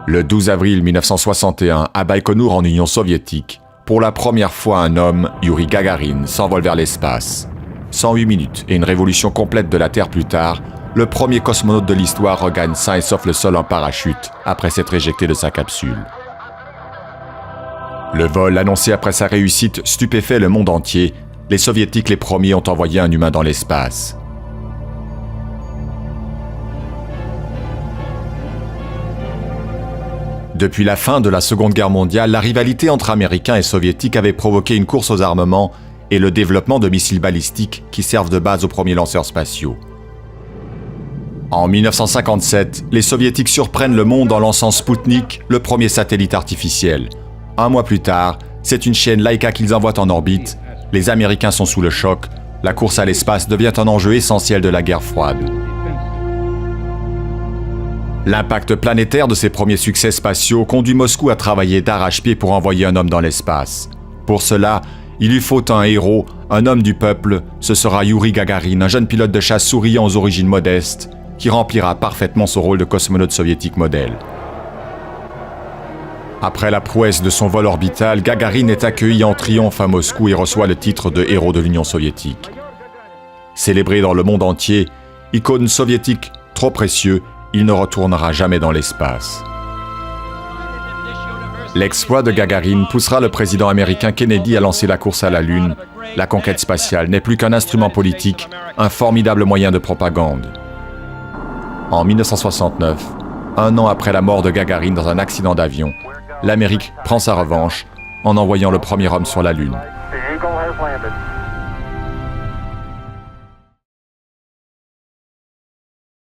Le 12 avril 1961, à Baïkonour en Union soviétique, pour la première fois un homme, Youri Gagarin, s'envole vers l'espace. 108 minutes et une révolution complète de la Terre plus tard, le premier cosmonaute de l'histoire regagne sain et sauf le sol en parachute, après s'être éjecté de sa capsule. Le vol annoncé après sa réussite stupéfait le monde entier. Les soviétiques les premiers ont envoyé un humain dans l'espace. Depuis la fin de la Seconde Guerre mondiale, la rivalité entre Américains et Soviétiques avait provoqué une course aux armements et le développement de missiles balistiques qui servent de base aux premiers lanceurs spatiaux. En 1957, les Soviétiques surprennent le monde en lançant Spoutnik, le premier satellite artificiel. Un mois plus tard, c'est une chienne Laika qu'ils envoient en orbite. Les Américains sont sous le choc. La course à l'espace devient un enjeu essentiel de la guerre froide. L'impact planétaire de ces premiers succès spatiaux conduit Moscou à travailler d'arrache-pied pour envoyer un homme dans l'espace. Pour cela, il lui faut un héros, un homme du peuple. Ce sera Youri Gagarin, un jeune pilote de chasse souriant aux origines modestes, qui remplira parfaitement son rôle de cosmonaute soviétique modèle. Après la prouesse de son vol orbital, Gagarin est accueilli en triomphe à Moscou et reçoit le titre de héros de l'Union soviétique. Célébré dans le monde entier, icône soviétique trop précieux, il ne retournera jamais dans l'espace. L'exploit de Gagarin poussera le président américain Kennedy à lancer la course à la Lune. La conquête spatiale n'est plus qu'un instrument politique, un formidable moyen de propagande. En 1969, un an après la mort de Gagarin dans un accident d'avion, l'Amérique prend sa revanche en envoyant le premier homme sur la Lune.